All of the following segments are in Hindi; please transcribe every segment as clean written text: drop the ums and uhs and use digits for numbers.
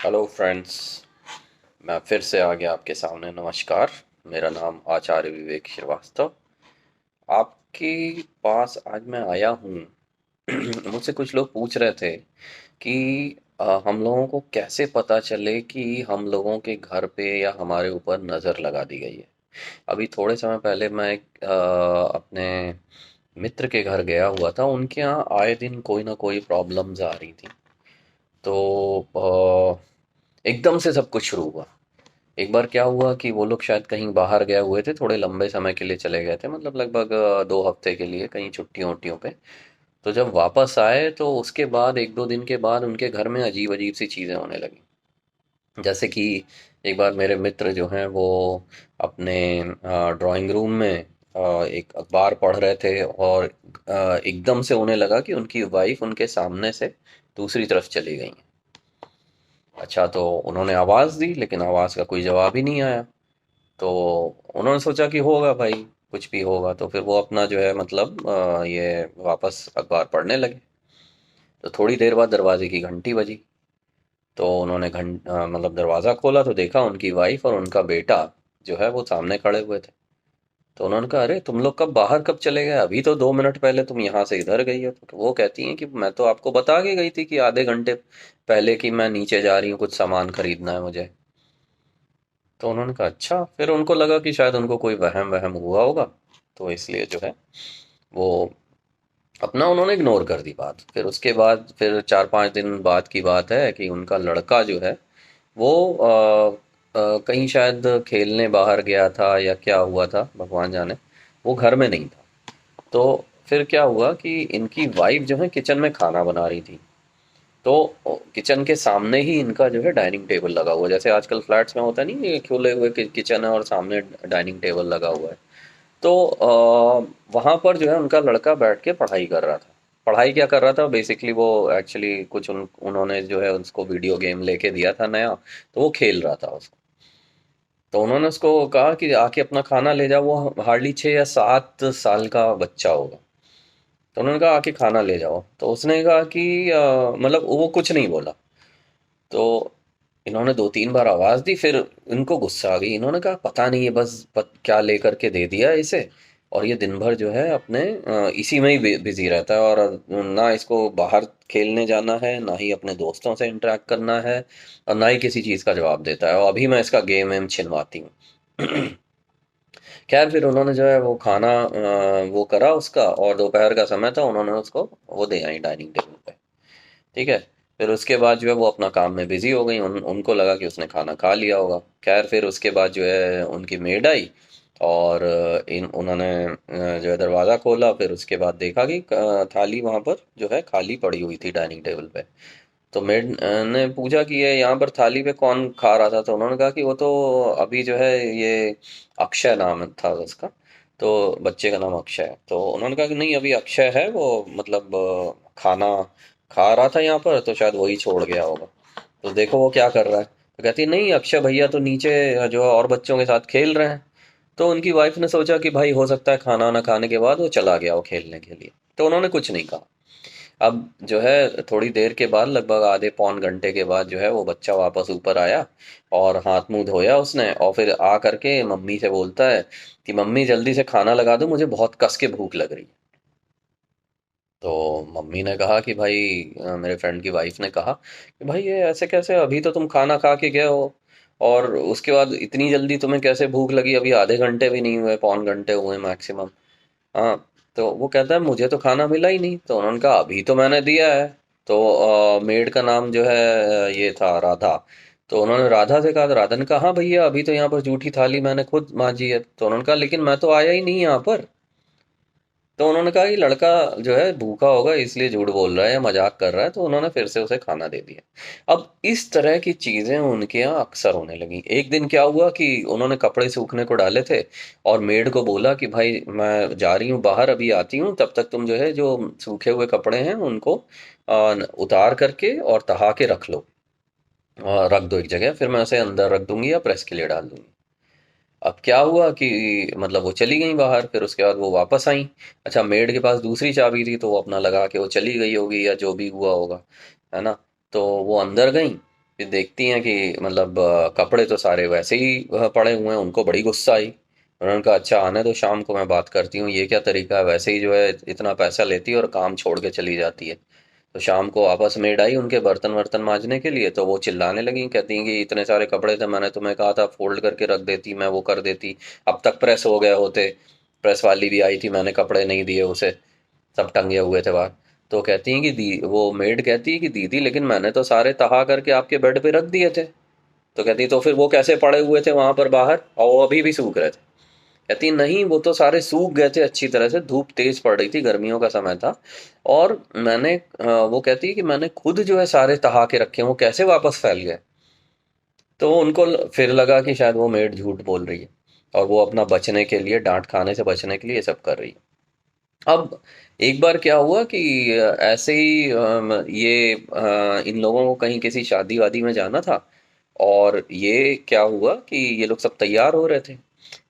Hello friends. मैं फिर से आ गया आपके सामने। नमस्कार। मेरा नाम आचार्य विवेक श्रीवास्तव। आपके पास आज मैं आया हूँ। मुझसे कुछ लोग पूछ रहे थे कि हम लोगों को कैसे पता चले कि हम लोगों के घर पे या हमारे ऊपर नज़र लगा दी गई है। अभी थोड़े समय पहले मैं एक अपने मित्र के घर गया हुआ था। उनके यहाँ आए दिन कोई ना कोई प्रॉब्लम्स आ रही थी। तो एकदम से सब कुछ शुरू हुआ। एक बार क्या हुआ कि वो लोग शायद कहीं बाहर गए हुए थे, थोड़े लंबे समय के लिए चले गए थे, मतलब लगभग 2 हफ्ते के लिए कहीं छुट्टियों वुट्टियों पे। तो जब वापस आए तो उसके बाद 1-2 दिन के बाद उनके घर में अजीब अजीब सी चीज़ें होने लगी। जैसे कि एक बार मेरे मित्र जो हैं वो अपने ड्राइंग रूम में एक अखबार पढ़ रहे थे और एकदम से उन्हें लगा कि उनकी वाइफ उनके सामने से दूसरी तरफ चली गई। अच्छा, तो उन्होंने आवाज़ दी लेकिन आवाज़ का कोई जवाब ही नहीं आया। तो उन्होंने सोचा कि होगा भाई, कुछ भी होगा। तो फिर वो अपना जो है मतलब ये वापस अखबार पढ़ने लगे। तो थोड़ी देर बाद दरवाजे की घंटी बजी। तो उन्होंने मतलब दरवाज़ा खोला तो देखा उनकी वाइफ और उनका बेटा जो है वो सामने खड़े हुए थे। तो उन्होंने कहा, अरे तुम लोग कब बाहर कब चले गए? अभी तो 2 मिनट पहले तुम यहाँ से इधर गई हो। तो वो कहती हैं कि मैं तो आपको बता के गई थी कि आधे घंटे पहले कि मैं नीचे जा रही हूँ, कुछ सामान खरीदना है मुझे। तो उन्होंने कहा अच्छा। फिर उनको लगा कि शायद उनको कोई वहम वहम हुआ होगा, तो इसलिए जो है वो अपना उन्होंने इग्नोर कर दी बात। फिर उसके बाद फिर 4-5 दिन बाद की बात है कि उनका लड़का जो है वो कहीं शायद खेलने बाहर गया था या क्या हुआ था भगवान जाने, वो घर में नहीं था। तो फिर क्या हुआ कि इनकी वाइफ जो है किचन में खाना बना रही थी। तो किचन के सामने ही इनका जो है डाइनिंग टेबल लगा हुआ है। जैसे आजकल फ्लैट्स में होता नहीं, ये खुले हुए किचन है और सामने डाइनिंग टेबल लगा हुआ है। तो वहाँ पर जो है उनका लड़का बैठ के पढ़ाई कर रहा था। पढ़ाई क्या कर रहा था बेसिकली, वो एक्चुअली कुछ उन्होंने जो है उसको वीडियो गेम लेके दिया था नया, तो वो खेल रहा था उसको। तो उन्होंने उसको कहा कि आके अपना खाना ले जाओ। वो हार्डली 6 या 7 साल का बच्चा होगा। तो उन्होंने कहा आके खाना ले जाओ। तो उसने कहा कि मतलब वो कुछ नहीं बोला। तो इन्होंने 2-3 बार आवाज़ दी, फिर इनको गुस्सा आ गई। इन्होंने कहा पता नहीं ये बस क्या लेकर के दे दिया है इसे, और ये दिन भर जो है अपने इसी में ही बिजी रहता है, और ना इसको बाहर खेलने जाना है, ना ही अपने दोस्तों से इंटरेक्ट करना है, और ना ही किसी चीज़ का जवाब देता है, और अभी मैं इसका गेम वेम छिनवाती हूँ। खैर फिर उन्होंने जो है वो खाना वो करा उसका, और दोपहर का समय था, उन्होंने उसको वो दे आई डाइनिंग टेबल पे। ठीक है। फिर उसके बाद जो है वो अपना काम में बिजी हो गई। उनको लगा कि उसने खाना खा लिया होगा। खैर फिर उसके बाद जो है उनकी मेड आई, और इन उन्होंने जो है दरवाज़ा खोला। फिर उसके बाद देखा कि थाली वहाँ पर जो है खाली पड़ी हुई थी डाइनिंग टेबल पे। तो मेड ने पूछा कि ये यहाँ पर थाली पे कौन खा रहा था? तो उन्होंने कहा कि वो तो अभी जो है ये अक्षय नाम था उसका। तो बच्चे का नाम अक्षय है। तो उन्होंने कहा कि नहीं, अभी अक्षय है वो, मतलब खाना खा रहा था यहाँ पर, तो शायद वही छोड़ गया होगा। तो देखो वो क्या कर रहा है। तो कहती है नहीं, अक्षय भैया तो नीचे जो है और बच्चों के साथ खेल रहे हैं। तो उनकी वाइफ ने सोचा कि भाई हो सकता है खाना ना खाने के बाद वो चला गया हो खेलने के लिए। तो उन्होंने कुछ नहीं कहा। अब जो है थोड़ी देर के बाद, लगभग आधे पौन घंटे के बाद, जो है वो बच्चा वापस ऊपर आया, और हाथ मुंह धोया उसने, और फिर आ करके मम्मी से बोलता है कि मम्मी जल्दी से खाना लगा दो, मुझे बहुत कस के भूख लग रही है। तो मम्मी ने कहा कि भाई मेरे फ्रेंड की वाइफ ने कहा कि भाई ये ऐसे कैसे, अभी तो तुम खाना खा के गए हो, और उसके बाद इतनी जल्दी तुम्हें कैसे भूख लगी? अभी आधे घंटे भी नहीं हुए, पौन घंटे हुए मैक्सिमम। हाँ। तो वो कहता है मुझे तो खाना मिला ही नहीं। तो उन्होंने कहा अभी तो मैंने दिया है। तो मेड का नाम जो है ये था राधा। तो उन्होंने राधा से कहा, तो राधा ने कहा हाँ भैया, अभी तो यहाँ पर जूठी थाली मैंने खुद मांजी है। तो उन्होंने कहा लेकिन मैं तो आया ही नहीं यहाँ पर। तो उन्होंने कहा कि लड़का जो है भूखा होगा इसलिए झूठ बोल रहा है या मजाक कर रहा है। तो उन्होंने फिर से उसे खाना दे दिया। अब इस तरह की चीजें उनके यहाँ अक्सर होने लगी। एक दिन क्या हुआ कि उन्होंने कपड़े सूखने को डाले थे, और मेड को बोला कि भाई मैं जा रही हूँ बाहर, अभी आती हूँ, तब तक तुम जो है जो सूखे हुए कपड़े हैं उनको उतार करके और तहा के रख लो, रख दो एक जगह, फिर मैं उसे अंदर रख दूंगी या प्रेस के लिए डाल दूंगी। अब क्या हुआ कि मतलब वो चली गई बाहर, फिर उसके बाद वो वापस आई। अच्छा, मेड के पास दूसरी चाबी थी, तो वो अपना लगा के वो चली गई होगी या जो भी हुआ होगा, है ना। तो वो अंदर गई। फिर देखती हैं कि मतलब कपड़े तो सारे वैसे ही पड़े हुए हैं। उनको बड़ी गुस्सा आई। उन्होंने कहा अच्छा आने दो, शाम को मैं बात करती हूँ, ये क्या तरीका है, वैसे ही जो है इतना पैसा लेती है और काम छोड़ के चली जाती है। तो शाम को वापस मेड आई उनके बर्तन वर्तन मांजने के लिए, तो वो चिल्लाने लगी, कहती हैं कि इतने सारे कपड़े थे, मैंने तुम्हें कहा था फोल्ड करके रख देती, मैं वो कर देती, अब तक प्रेस हो गए होते। प्रेस वाली भी आई थी, मैंने कपड़े नहीं दिए उसे, सब टंगे हुए थे बाहर। तो कहती हैं कि दी वो मेड कहती है कि दीदी लेकिन मैंने तो सारे तहा करके आपके बेड पे रख दिए थे। तो कहती तो फिर वो कैसे पड़े हुए थे वहां पर बाहर और वो अभी भी सूख रहे थे। कहती नहीं वो तो सारे सूख गए थे अच्छी तरह से, धूप तेज पड़ रही थी, गर्मियों का समय था। और मैंने वो कहती है कि मैंने खुद जो है सारे तहा के रखे, वो कैसे वापस फैल गए। तो उनको फिर लगा कि शायद वो मेड झूठ बोल रही है और वो अपना बचने के लिए, डांट खाने से बचने के लिए ये सब कर रही है। अब एक बार क्या हुआ कि ऐसे ही इन लोगों को कहीं किसी शादी वादी में जाना था। और ये क्या हुआ कि ये लोग सब तैयार हो रहे थे।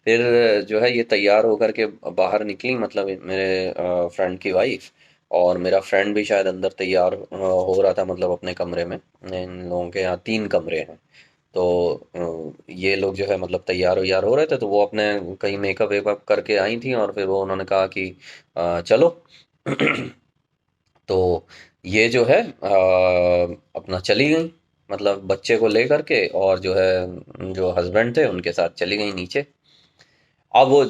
फिर जो है ये तैयार होकर के बाहर निकली, मतलब मेरे फ्रेंड की वाइफ। और मेरा फ्रेंड भी शायद अंदर तैयार हो रहा था, मतलब अपने कमरे में। इन लोगों के यहाँ 3 कमरे हैं। तो ये लोग जो है मतलब तैयार वैयार हो रहे थे, तो वो अपने कहीं मेकअप वेकअप करके आई थी और फिर वो उन्होंने कहा कि चलो। तो ये जो है अपना चली गई, मतलब बच्चे को लेकर के, और जो है जो हस्बैंड थे उनके साथ चली गई नीचे। अब वो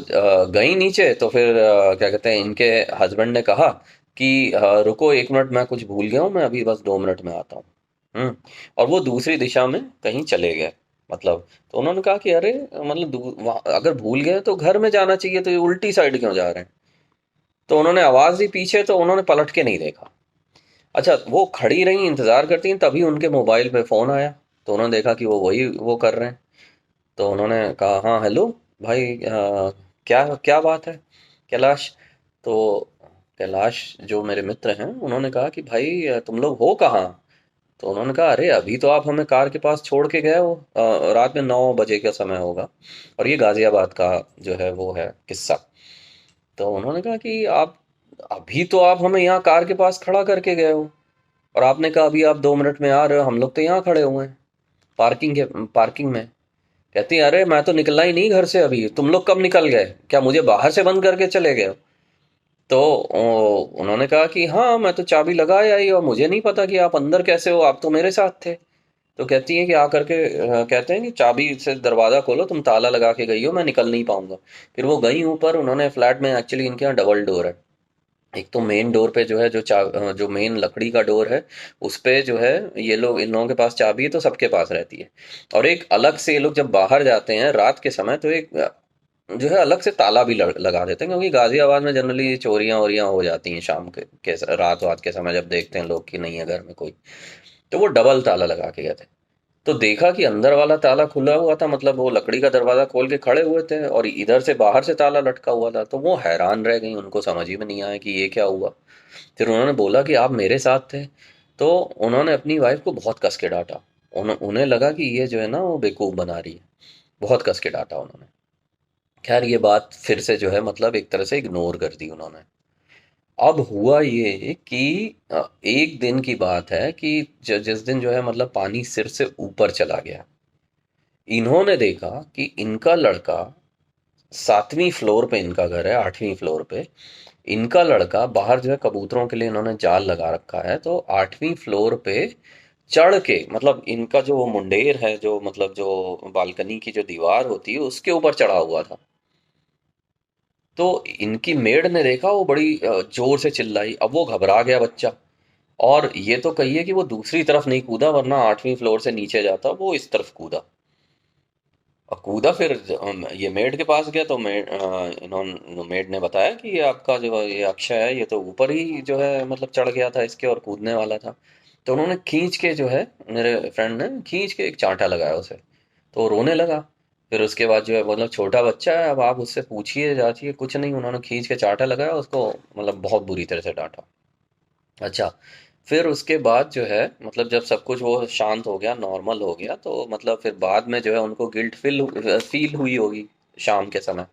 गई नीचे तो फिर क्या कहते हैं, इनके हस्बैंड ने कहा कि रुको 1 मिनट, मैं कुछ भूल गया हूँ, मैं अभी बस 2 मिनट में आता हूँ। हम्म। और वो दूसरी दिशा में कहीं चले गए, मतलब। तो उन्होंने कहा कि अरे मतलब अगर भूल गए तो घर में जाना चाहिए, तो ये उल्टी साइड क्यों जा रहे हैं। तो उन्होंने आवाज दी पीछे, तो उन्होंने पलट के नहीं देखा। अच्छा वो खड़ी रही इंतजार करती हैं, तभी उनके मोबाइल पे फोन आया। तो उन्होंने देखा कि वो वही वो कर रहे हैं। तो उन्होंने कहा हाँ हेलो भाई, क्या क्या बात है कैलाश। तो कैलाश जो मेरे मित्र हैं उन्होंने कहा कि भाई तुम लोग हो कहाँ। तो उन्होंने कहा अरे अभी तो आप हमें कार के पास छोड़ के गए हो, रात में 9 बजे का समय होगा। और ये गाजियाबाद का जो है वो है किस्सा। तो उन्होंने कहा कि आप अभी तो आप हमें यहाँ कार के पास खड़ा करके गए हो, और आपने कहा अभी आप 2 मिनट में आ रहे हो, हम लोग तो यहाँ खड़े हुए हैं पार्किंग में। कहती है अरे मैं तो निकलना ही नहीं घर से, अभी तुम लोग कब निकल गए, क्या मुझे बाहर से बंद करके चले गए हो। तो उन्होंने कहा कि हाँ मैं तो चाबी लगा आई और मुझे नहीं पता कि आप अंदर कैसे हो, आप तो मेरे साथ थे। तो कहती है कि आकर के कहते हैं कि चाबी से दरवाज़ा खोलो, तुम ताला लगा के गई हो, मैं निकल नहीं पाऊंगा। फिर वो गई ऊपर, उन्होंने फ्लैट में एक्चुअली इनके यहाँ डबल डोर है। एक तो मेन डोर पे जो है जो मेन लकड़ी का डोर है, उस पे जो है ये लोग, इन लोगों के पास चाबी है तो सबके पास रहती है। और एक अलग से ये लोग जब बाहर जाते हैं रात के समय, तो एक जो है अलग से ताला भी लगा देते हैं, क्योंकि गाजियाबाद में जनरली चोरियां वोरियां हो जाती हैं शाम रात वात के समय, जब देखते हैं लोग कि नहीं है घर में कोई। तो वो डबल ताला लगा के गए थे। तो देखा कि अंदर वाला ताला खुला हुआ था, मतलब वो लकड़ी का दरवाजा खोल के खड़े हुए थे, और इधर से बाहर से ताला लटका हुआ था। तो वो हैरान रह गई, उनको समझ ही में नहीं आया कि ये क्या हुआ। फिर उन्होंने बोला कि आप मेरे साथ थे। तो उन्होंने अपनी वाइफ को बहुत कस के डांटा। उन्हें लगा कि ये जो है ना वो बेवकूफ़ बना रही है। बहुत कस के डांटा उन्होंने। खैर ये बात फिर से जो है मतलब एक तरह से इग्नोर कर दी उन्होंने। अब हुआ ये कि एक दिन की बात है कि जिस दिन जो है मतलब पानी सिर से ऊपर चला गया, इन्होंने देखा कि इनका लड़का 7वीं फ्लोर पे, इनका घर है 8वीं फ्लोर पे। इनका लड़का बाहर जो है कबूतरों के लिए इन्होंने जाल लगा रखा है, तो 8वीं फ्लोर पे चढ़ के, मतलब इनका जो वो मुंडेर है, जो मतलब जो बालकनी की जो दीवार होती है उसके ऊपर चढ़ा हुआ था। तो इनकी मेड ने देखा, वो बड़ी जोर से चिल्लाई, अब वो घबरा गया बच्चा। और ये तो कहिए कि वो दूसरी तरफ नहीं कूदा, वरना 8वीं फ्लोर से नीचे जाता, वो इस तरफ कूदा। और कूदा, फिर ये मेड के पास गया, तो इन्होंने मेड ने बताया कि ये आपका जो ये अक्षय है, ये तो ऊपर ही जो है मतलब चढ़ गया था इसके और कूदने वाला था। तो उन्होंने खींच के जो है, मेरे फ्रेंड ने खींच के एक चांटा लगाया उसे। तो वो रोने लगा। फिर उसके बाद जो है मतलब छोटा बच्चा है, अब आप उससे पूछिए जाचिए कुछ नहीं, उन्होंने खींच के चांटा लगाया उसको, मतलब बहुत बुरी तरह से डांटा। अच्छा। फिर उसके बाद जो है मतलब जब सब कुछ वो शांत हो गया, नॉर्मल हो गया, तो मतलब फिर बाद में जो है उनको गिल्ट फील हुई होगी शाम के समय।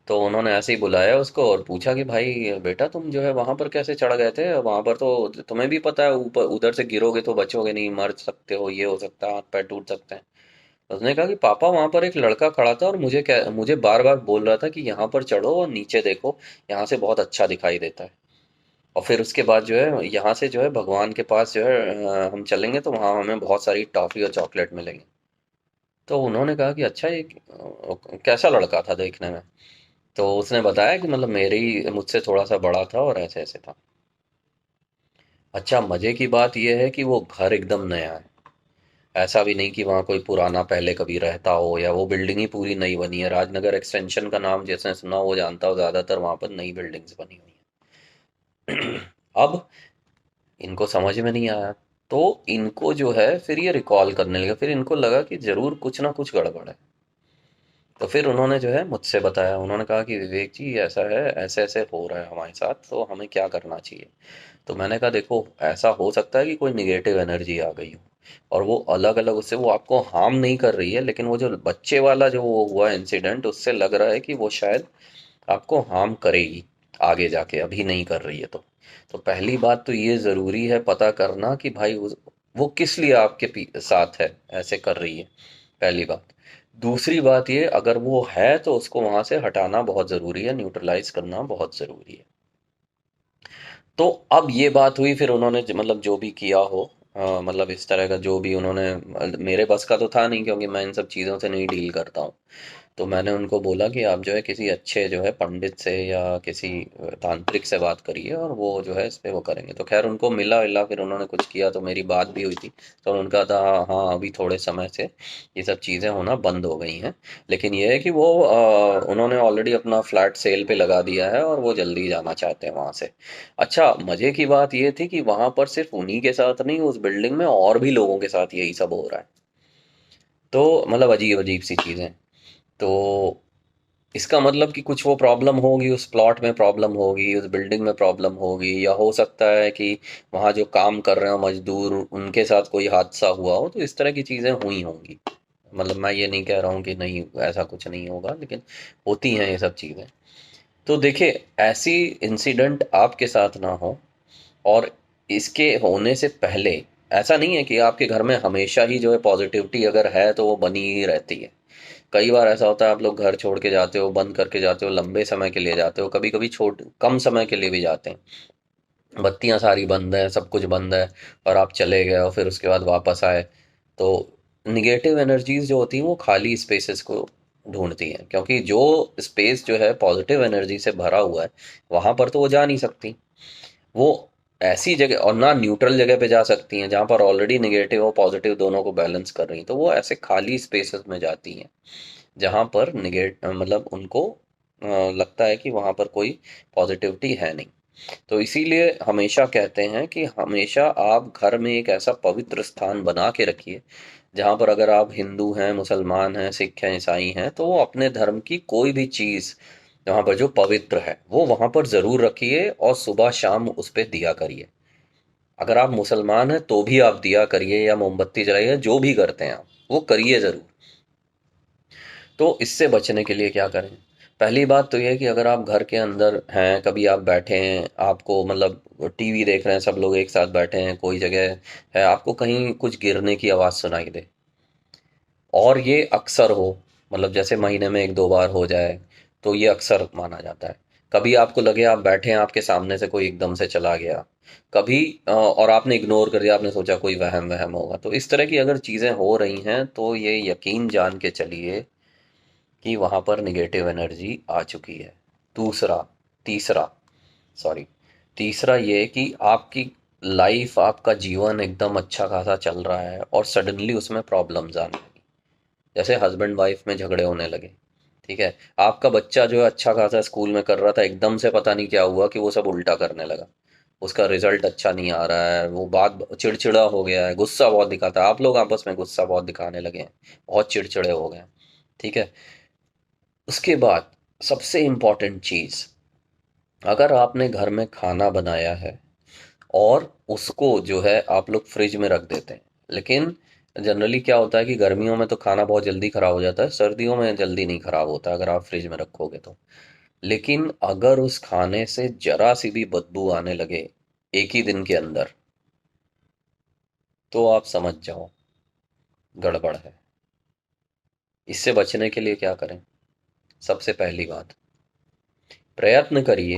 तो उन्होंने ऐसे ही बुलाया उसको और पूछा कि भाई बेटा तुम जो है वहां पर कैसे चढ़ गए थे, वहां पर तो तुम्हें भी पता है ऊपर उधर से गिरोगे तो बचोगे नहीं, मर सकते हो, ये हो सकता है, हाथ पैर टूट सकते हैं। उसने कहा कि पापा वहां पर एक लड़का खड़ा था और मुझे बार बार बोल रहा था कि यहाँ पर चढ़ो और नीचे देखो, यहाँ से बहुत अच्छा दिखाई देता है। और फिर उसके बाद जो है यहाँ से जो है भगवान के पास जो है हम चलेंगे तो वहाँ हमें बहुत सारी टॉफी और चॉकलेट मिलेंगे। तो उन्होंने कहा कि अच्छा ये कैसा लड़का था देखने में। तो उसने बताया कि मतलब मेरे ही मुझसे थोड़ा सा बड़ा था और ऐसे ऐसे था। अच्छा मजे की बात यह है कि वो घर एकदम नया है। ऐसा भी नहीं कि वहाँ कोई पुराना पहले कभी रहता हो, या वो बिल्डिंग ही पूरी नई बनी है। राजनगर एक्सटेंशन का नाम जिसने सुना वो जानता हो, ज्यादातर वहाँ पर नई बिल्डिंग्स बनी हुई हैं। अब इनको समझ में नहीं आया, तो इनको जो है फिर ये रिकॉल करने लगा, फिर इनको लगा कि जरूर कुछ ना कुछ गड़बड़ है। तो फिर उन्होंने जो है मुझसे बताया, उन्होंने कहा कि विवेक जी ऐसा है, ऐसे ऐसे हो रहा है हमारे साथ, तो हमें क्या करना चाहिए। तो मैंने कहा देखो ऐसा हो सकता है कि कोई निगेटिव एनर्जी आ गई हो, और वो अलग अलग उससे वो आपको हार्म नहीं कर रही है, लेकिन वो जो बच्चे वाला जो वो हुआ इंसिडेंट, उससे लग रहा है कि वो शायद आपको हार्म करेगी आगे जाके, अभी नहीं कर रही है। तो पहली बात तो ये ज़रूरी है पता करना कि भाई वो किस लिए आपके साथ है, ऐसे कर रही है, पहली बात। दूसरी बात ये, अगर वो है तो उसको वहां से हटाना बहुत ज़रूरी है, न्यूट्रलाइज करना बहुत ज़रूरी है। तो अब ये बात हुई, फिर उन्होंने मतलब जो भी किया हो, मतलब इस तरह का जो भी उन्होंने, मेरे बस का तो था नहीं क्योंकि मैं इन सब चीज़ों से नहीं डील करता हूँ। तो मैंने उनको बोला कि आप जो है किसी अच्छे जो है पंडित से या किसी तांत्रिक से बात करिए, और वो जो है इस पे वो करेंगे। तो खैर उनको मिला मिला, फिर उन्होंने कुछ किया, तो मेरी बात भी हुई थी। तो उनका था हाँ हाँ, अभी थोड़े समय से ये सब चीज़ें होना बंद हो गई हैं, लेकिन ये है कि वो उन्होंने ऑलरेडी अपना फ्लैट सेल पे लगा दिया है और वो जल्दी जाना चाहते हैं वहाँ से। अच्छा मज़े की बात ये थी कि वहाँ पर सिर्फ उन्हीं के साथ नहीं, उस बिल्डिंग में और भी लोगों के साथ यही सब हो रहा है। तो मतलब अजीब अजीब सी चीज़ें। तो इसका मतलब कि कुछ वो प्रॉब्लम होगी, उस प्लॉट में प्रॉब्लम होगी, उस बिल्डिंग में प्रॉब्लम होगी, या हो सकता है कि वहाँ जो काम कर रहे हो मजदूर उनके साथ कोई हादसा हुआ हो, तो इस तरह की चीज़ें हुई होंगी। मतलब मैं ये नहीं कह रहा हूँ कि नहीं ऐसा कुछ नहीं होगा, लेकिन होती हैं ये सब चीज़ें। तो देखिए ऐसी इंसिडेंट आपके साथ ना हो, और इसके होने से पहले ऐसा नहीं है कि आपके घर में हमेशा ही जो है पॉजिटिविटी अगर है तो वो बनी ही रहती है। कई बार ऐसा होता है आप लोग घर छोड़ के जाते हो, बंद करके जाते हो, लंबे समय के लिए जाते हो, कभी कभी छोट कम समय के लिए भी जाते हैं, बत्तियां सारी बंद है, सब कुछ बंद है, और आप चले गए और फिर उसके बाद वापस आए। तो निगेटिव एनर्जीज जो होती हैं वो खाली स्पेसेस को ढूंढती हैं, क्योंकि जो स्पेस जो है पॉजिटिव एनर्जी से भरा हुआ है वहां पर तो वो जा नहीं सकती। वो ऐसी जगह, और ना न्यूट्रल जगह पे जा सकती हैं जहां पर ऑलरेडी निगेटिव और पॉजिटिव दोनों को बैलेंस कर रही हैं, तो वो ऐसे खाली स्पेसेस में जाती हैं जहां पर मतलब उनको लगता है कि वहां पर कोई पॉजिटिविटी है नहीं। तो इसीलिए हमेशा कहते हैं कि हमेशा आप घर में एक ऐसा पवित्र स्थान बना के रखिए जहां पर अगर आप हिंदू हैं, मुसलमान हैं, सिख हैं, ईसाई हैं, तो वो अपने धर्म की कोई भी चीज वहां पर जो पवित्र है वो वहां पर जरूर रखिए, और सुबह शाम उस पे दिया करिए। अगर आप मुसलमान हैं तो भी आप दिया करिए या मोमबत्ती जलाइए, जो भी करते हैं आप वो करिए जरूर। तो इससे बचने के लिए क्या करें। पहली बात तो यह है कि अगर आप घर के अंदर हैं, कभी आप बैठे हैं, आपको मतलब टीवी देख रहे हैं, सब लोग एक साथ बैठे हैं, कोई जगह है, आपको कहीं कुछ गिरने की आवाज़ सुनाई दे, और ये अक्सर हो, मतलब जैसे महीने में एक दो बार हो जाए, तो ये अक्सर माना जाता है। कभी आपको लगे आप बैठे हैं, आपके सामने से कोई एकदम से चला गया, कभी और आपने इग्नोर कर दिया, आपने सोचा कोई वहम वहम होगा, तो इस तरह की अगर चीज़ें हो रही हैं तो ये यकीन जान के चलिए कि वहां पर निगेटिव एनर्जी आ चुकी है। दूसरा तीसरा सॉरी तीसरा ये कि आपकी लाइफ, आपका जीवन एकदम अच्छा खासा चल रहा है और सडनली उसमें प्रॉब्लम्स आने लगी, जैसे हस्बैंड वाइफ में झगड़े होने लगे। ठीक है, आपका बच्चा जो है अच्छा खासा स्कूल में कर रहा था, एकदम से पता नहीं क्या हुआ कि वो सब उल्टा करने लगा, उसका रिजल्ट अच्छा नहीं आ रहा है, वो बात चिड़चिड़ा हो गया है, गुस्सा बहुत दिखाता है, आप लोग आपस में गुस्सा बहुत दिखाने लगे हैं, बहुत चिड़चिड़े हो गए हैं। ठीक है, उसके बाद सबसे इम्पोर्टेंट चीज़, अगर आपने घर में खाना बनाया है और उसको जो है आप लोग फ्रिज में रख देते हैं, लेकिन जनरली क्या होता है कि गर्मियों में तो खाना बहुत जल्दी ख़राब हो जाता है, सर्दियों में जल्दी नहीं ख़राब होता अगर आप फ्रिज में रखोगे तो। लेकिन अगर उस खाने से जरा सी भी बदबू आने लगे एक ही दिन के अंदर, तो आप समझ जाओ गड़बड़ है। इससे बचने के लिए क्या करें? सबसे पहली बात, प्रयत्न करिए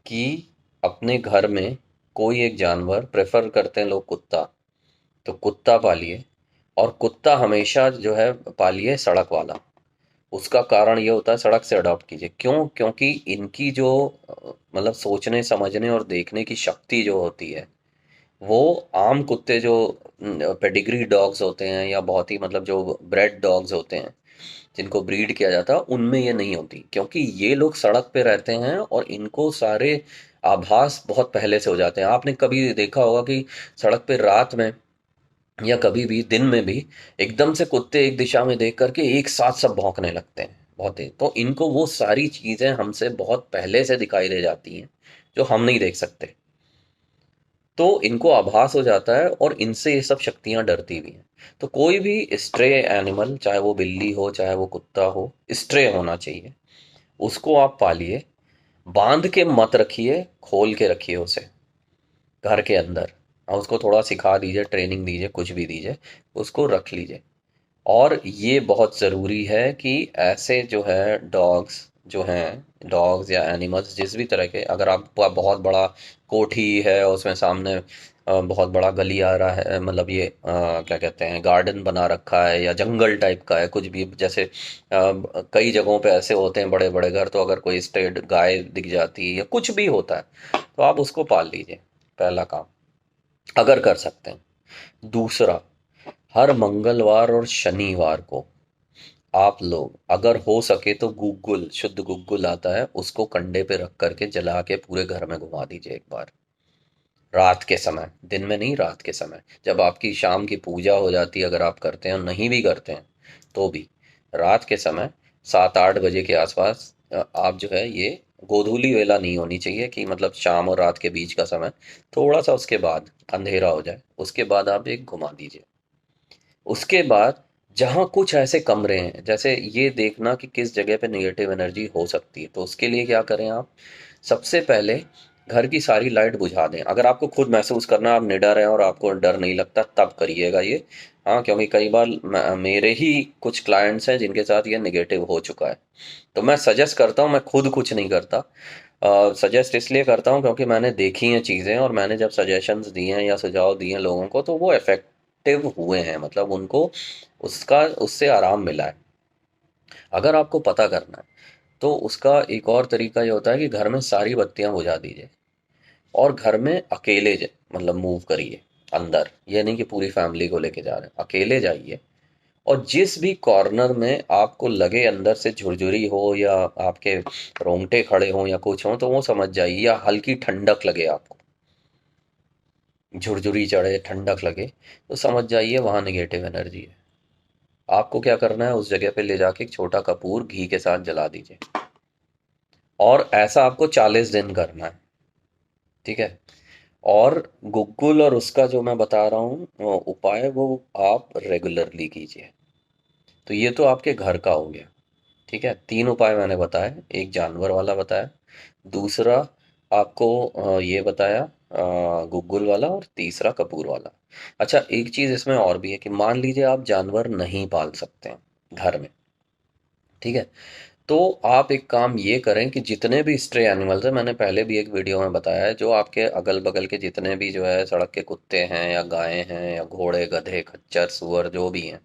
कि अपने घर में कोई एक जानवर, प्रेफर करते हैं लोग कुत्ता, तो कुत्ता पालिए। और कुत्ता हमेशा जो है पालिए सड़क वाला। उसका कारण ये होता है, सड़क से अडॉप्ट कीजिए। क्यों? क्योंकि इनकी जो मतलब सोचने समझने और देखने की शक्ति जो होती है, वो आम कुत्ते जो पेडिग्री डॉग्स होते हैं या बहुत ही मतलब जो ब्रेड डॉग्स होते हैं जिनको ब्रीड किया जाता है, उनमें ये नहीं होती। क्योंकि ये लोग सड़क पे रहते हैं और इनको सारे आभास बहुत पहले से हो जाते हैं। आपने कभी देखा होगा कि सड़क पे रात में या कभी भी दिन में भी एकदम से कुत्ते एक दिशा में देख करके एक साथ सब भौंकने लगते हैं बहुत तेज। तो इनको वो सारी चीजें हमसे बहुत पहले से दिखाई दे जाती हैं जो हम नहीं देख सकते। तो इनको आभास हो जाता है और इनसे ये सब शक्तियां डरती भी हैं। तो कोई भी स्ट्रे एनिमल, चाहे वो बिल्ली हो चाहे वो कुत्ता हो, स्ट्रे होना चाहिए। उसको आप पालिए, बांध के मत रखिए, खोल के रखिए उसे घर के अंदर। और उसको थोड़ा सिखा दीजिए, ट्रेनिंग दीजिए, कुछ भी दीजिए, उसको रख लीजिए। और ये बहुत ज़रूरी है कि ऐसे जो है डॉग्स, जो हैं डॉग्स या एनिमल्स जिस भी तरह के, अगर आपका बहुत बड़ा कोठी है और उसमें सामने बहुत बड़ा गली आ रहा है, मतलब ये क्या कहते हैं, गार्डन बना रखा है या जंगल टाइप का है कुछ भी, जैसे कई जगहों पे ऐसे होते हैं बड़े बड़े घर, तो अगर कोई स्ट्रेट गाय दिख जाती है या कुछ भी होता है, तो आप उसको पाल लीजिए, पहला काम, अगर कर सकते हैं। दूसरा, हर मंगलवार और शनिवार को आप लोग अगर हो सके तो गूगल, शुद्ध गूगल आता है, उसको कंडे पे रख करके जला के पूरे घर में घुमा दीजिए एक बार। रात के समय, दिन में नहीं, रात के समय जब आपकी शाम की पूजा हो जाती है, अगर आप करते हैं, और नहीं भी करते हैं तो भी रात के समय 7-8 बजे के आसपास आप जो है ये, गोधूली वेला नहीं होनी चाहिए कि मतलब शाम और रात के बीच का समय, थोड़ा सा उसके बाद अंधेरा हो जाए, उसके बाद आप एक घुमा दीजिए। उसके बाद जहाँ कुछ ऐसे कमरे हैं, जैसे ये देखना कि किस जगह पे नेगेटिव एनर्जी हो सकती है, तो उसके लिए क्या करें आप, सबसे पहले घर की सारी लाइट बुझा दें। अगर आपको खुद महसूस करना, आप निडर हैं और आपको डर नहीं लगता, तब करिएगा ये। हाँ, क्योंकि कई बार मेरे ही कुछ क्लाइंट्स हैं जिनके साथ ये निगेटिव हो चुका है। तो मैं सजेस्ट करता हूँ, मैं खुद कुछ नहीं करता। सजेस्ट इसलिए करता हूँ क्योंकि मैंने देखी हैं चीज़ें, और मैंने जब सजेशंस दिए हैं या सुझाव दिए हैं लोगों को, तो वो इफेक्टिव हुए हैं, मतलब उनको उसका उससे आराम मिला है। अगर आपको पता करना है तो उसका एक और तरीका ये होता है कि घर में सारी बत्तियां बुझा दीजिए और घर में अकेले मतलब मूव करिए अंदर। ये नहीं कि पूरी फैमिली को लेके जा रहे हैं, अकेले जाइए। और जिस भी कॉर्नर में आपको लगे अंदर से झुरझुरी हो या आपके रोंगटे खड़े हों या कुछ हो, तो वो समझ जाइए, या हल्की ठंडक लगे आपको, झुरझुरी चढ़े, ठंडक लगे, तो समझ जाइए वहाँ निगेटिव एनर्जी है। आपको क्या करना है, उस जगह पे ले जाके एक छोटा कपूर घी के साथ जला दीजिए। और ऐसा आपको 40 दिन करना है, ठीक है। और गुग्गुल और उसका जो मैं बता रहा हूँ उपाय, वो आप रेगुलरली कीजिए। तो ये तो आपके घर का हो गया, ठीक है। 3 उपाय मैंने बताए, एक जानवर वाला बताया, दूसरा आपको ये बताया गुग्गुल वाला, और तीसरा कपूर वाला। अच्छा, एक चीज़ इसमें और भी है कि मान लीजिए आप जानवर नहीं पाल सकते हैं घर में, ठीक है। तो आप एक काम ये करें कि जितने भी स्ट्रे एनिमल्स हैं, मैंने पहले भी एक वीडियो में बताया है, जो आपके अगल बगल के जितने भी जो है सड़क के कुत्ते हैं या गायें हैं या घोड़े गधे खच्चर सुअर जो भी हैं,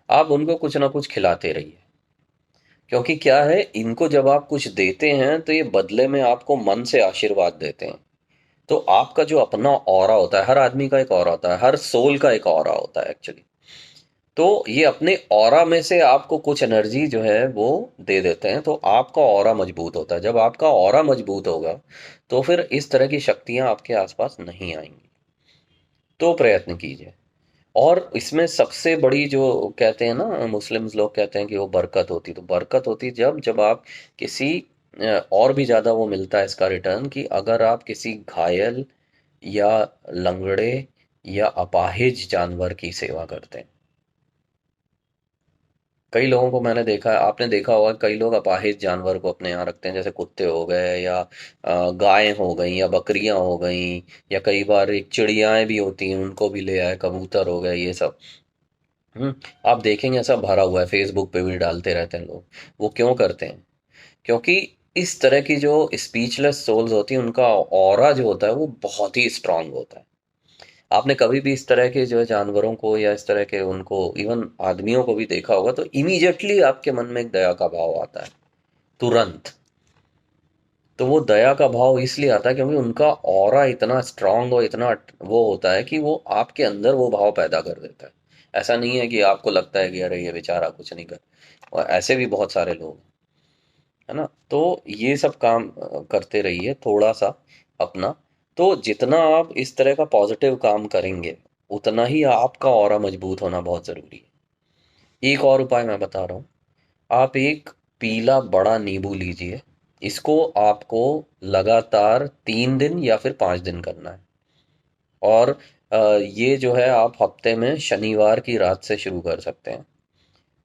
आप उनको कुछ ना कुछ खिलाते रहिए। क्योंकि क्या है, इनको जब आप कुछ देते हैं तो ये बदले में आपको मन से आशीर्वाद देते हैं। तो आपका जो अपना ऑरा होता है, हर आदमी का एक ऑरा होता है, हर सोल का एक ऑरा होता है एक्चुअली। तो ये अपने ऑरा में से आपको कुछ एनर्जी जो है वो दे देते हैं, तो आपका ऑरा मजबूत होता है। जब आपका ऑरा मजबूत होगा तो फिर इस तरह की शक्तियां आपके आसपास नहीं आएंगी। तो प्रयत्न कीजिए। और इसमें सबसे बड़ी जो कहते हैं ना, मुस्लिम्स लोग कहते हैं कि वो बरकत होती, तो बरकत होती जब जब आप किसी और भी ज़्यादा वो मिलता है इसका रिटर्न, कि अगर आप किसी घायल या लंगड़े या अपाहिज जानवर की सेवा करते हैं। कई लोगों को मैंने देखा है, आपने देखा होगा, कई लोग अपाहिज जानवर को अपने यहाँ रखते हैं, जैसे कुत्ते हो गए या गायें हो गई या बकरियां हो गई, या कई बार एक चिड़ियाएं भी होती हैं उनको भी ले आए, कबूतर हो गए, ये सब। हम्म। आप देखेंगे ऐसा भरा हुआ है, फेसबुक पे भी डालते रहते हैं लोग। वो क्यों करते हैं? क्योंकि इस तरह की जो स्पीचलेस सोल्स होती हैं उनका ऑरा जो होता है वो बहुत ही स्ट्रांग होता है। आपने कभी भी इस तरह के जो है जानवरों को या इस तरह के उनको, इवन आदमियों को भी देखा होगा, तो इमीडिएटली आपके मन में एक दया का भाव आता है, तुरंत। तो वो दया का भाव इसलिए आता है क्योंकि उनका ऑरा इतना स्ट्रांग और इतना वो होता है कि वो आपके अंदर वो भाव पैदा कर देता है। ऐसा नहीं है कि आपको लगता है कि अरे ये बेचारा कुछ नहीं कर, और ऐसे भी बहुत सारे लोग हैं, है ना? तो ये सब काम करते रहिए थोड़ा सा अपना। तो जितना आप इस तरह का पॉजिटिव काम करेंगे, उतना ही आपका ऑरा मजबूत होना बहुत ज़रूरी है। एक और उपाय मैं बता रहा हूँ। आप एक पीला बड़ा नींबू लीजिए। इसको आपको लगातार 3 दिन या फिर 5 दिन करना है। और ये जो है आप हफ्ते में शनिवार की रात से शुरू कर सकते हैं।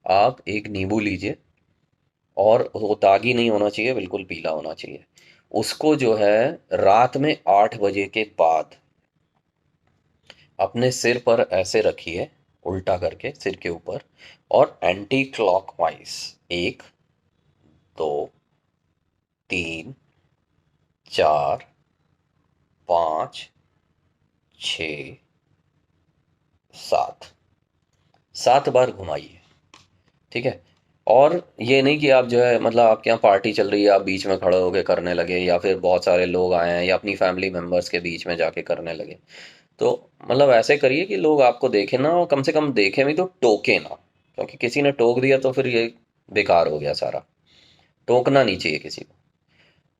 आप एक नींबू लीजिए, और वो दागी नहीं होना चाहिए, बिल्कुल पीला होना चाहिए। उसको जो है रात में 8 बजे के बाद अपने सिर पर ऐसे रखिए, उल्टा करके सिर के ऊपर, और एंटी क्लॉकवाइज 1, 2, 3, 4, 5, 6, 7, 7 बार घुमाइए। ठीक है? और ये नहीं कि आप जो है मतलब आपके यहाँ पार्टी चल रही है, आप बीच में खड़े होके करने लगे, या फिर बहुत सारे लोग आए हैं, या अपनी फैमिली मेंबर्स के बीच में जाके करने लगे। तो मतलब ऐसे करिए कि लोग आपको देखें ना, और कम से कम देखें भी तो टोके ना। क्योंकि किसी ने टोक दिया तो फिर ये बेकार हो गया सारा। टोकना नहीं चाहिए किसी को।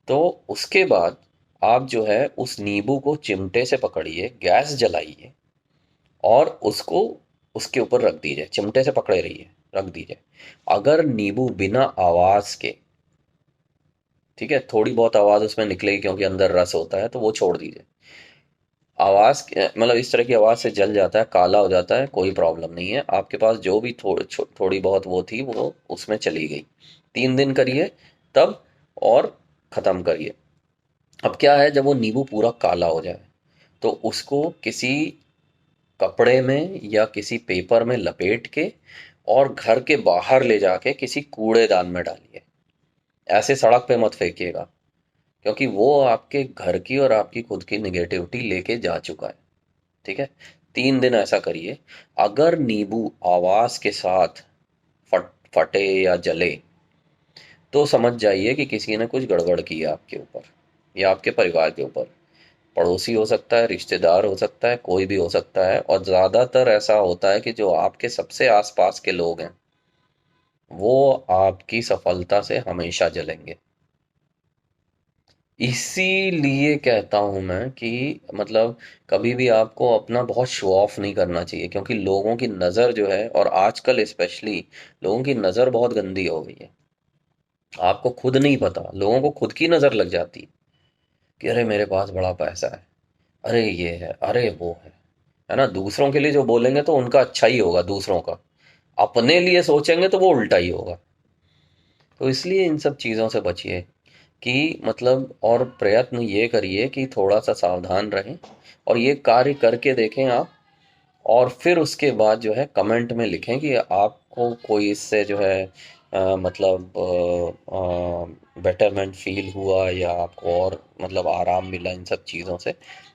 तो उसके बाद आप जो है उस नींबू को चिमटे से पकड़िए, गैस जलाइए, और उसको उसके ऊपर रख दीजिए, चिमटे से पकड़े रहिए, रख दीजिए। अगर नींबू बिना आवाज के, ठीक है, थोड़ी बहुत आवाज उसमें निकलेगी क्योंकि अंदर रस होता है, तो वो छोड़ दीजिए। मतलब इस तरह की आवाज से जल जाता है, काला हो जाता है, कोई प्रॉब्लम नहीं है। आपके पास जो भी थोड़ी बहुत वो थी वो उसमें चली गई। 3 दिन करिए तब, और खत्म करिए। अब क्या है, जब वो नींबू पूरा काला हो जाए तो उसको किसी कपड़े में या किसी पेपर में लपेट के, और घर के बाहर ले जाके किसी कूड़ेदान में डालिए। ऐसे सड़क पे मत फेंकिएगा, क्योंकि वो आपके घर की और आपकी खुद की निगेटिविटी लेके जा चुका है। ठीक है? 3 दिन ऐसा करिए। अगर नींबू आवाज के साथ फटे या जले, तो समझ जाइए कि किसी ने कुछ गड़बड़ की है आपके ऊपर या आपके परिवार के ऊपर। पड़ोसी हो सकता है, रिश्तेदार हो सकता है, कोई भी हो सकता है, और ज़्यादातर ऐसा होता है कि जो आपके सबसे आसपास के लोग हैं वो आपकी सफलता से हमेशा जलेंगे। इसीलिए कहता हूं मैं कि मतलब कभी भी आपको अपना बहुत शो ऑफ नहीं करना चाहिए, क्योंकि लोगों की नज़र जो है, और आजकल स्पेशली लोगों की नज़र बहुत गंदी हो गई है। आपको खुद नहीं पता, लोगों को खुद की नज़र लग जाती है कि अरे मेरे पास बड़ा पैसा है, अरे ये है, अरे वो है ना? दूसरों के लिए जो बोलेंगे तो उनका अच्छा ही होगा, दूसरों का। अपने लिए सोचेंगे तो वो उल्टा ही होगा। तो इसलिए इन सब चीज़ों से बचिए, कि मतलब, और प्रयत्न ये करिए कि थोड़ा सा सावधान रहें, और ये कार्य करके देखें आप। और फिर उसके बाद जो है कमेंट में लिखें कि आपको कोई इससे जो है मतलब बेटरमेंट फील हुआ, या आपको और मतलब आराम मिला इन सब चीज़ों से।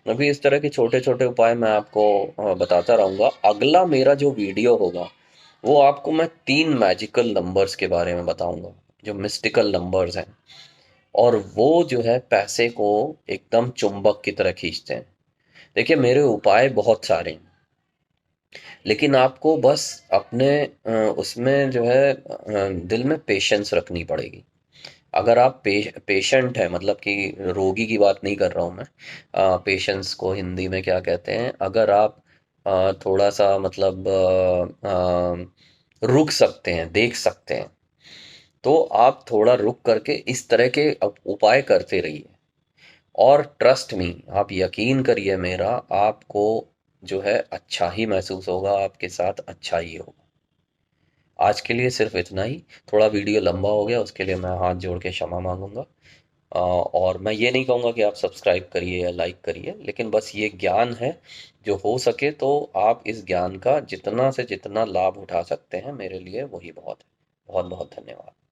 अभी इस तरह के छोटे छोटे उपाय मैं आपको बताता रहूँगा। अगला मेरा जो वीडियो होगा वो आपको मैं 3 मैजिकल नंबर्स के बारे में बताऊंगा, जो मिस्टिकल नंबर्स हैं, और वो जो है पैसे को एकदम चुंबक की तरह खींचते हैं। देखिए, मेरे उपाय बहुत सारे हैं, लेकिन आपको बस अपने उसमें जो है दिल में पेशेंस रखनी पड़ेगी। अगर आप पेशेंट है, मतलब कि रोगी की बात नहीं कर रहा हूँ मैं। पेशेंस को हिंदी में क्या कहते हैं? अगर आप थोड़ा सा मतलब रुक सकते हैं, देख सकते हैं, तो आप थोड़ा रुक करके इस तरह के उपाय करते रहिए। और ट्रस्ट मी, आप यकीन करिए मेरा, आपको जो है अच्छा ही महसूस होगा, आपके साथ अच्छा ही होगा। आज के लिए सिर्फ इतना ही। थोड़ा वीडियो लंबा हो गया, उसके लिए मैं हाथ जोड़ के क्षमा मांगूंगा। और मैं ये नहीं कहूँगा कि आप सब्सक्राइब करिए या लाइक करिए, लेकिन बस ये ज्ञान है। जो हो सके तो आप इस ज्ञान का जितना से जितना लाभ उठा सकते हैं, मेरे लिए वही बहुत है। बहुत बहुत धन्यवाद।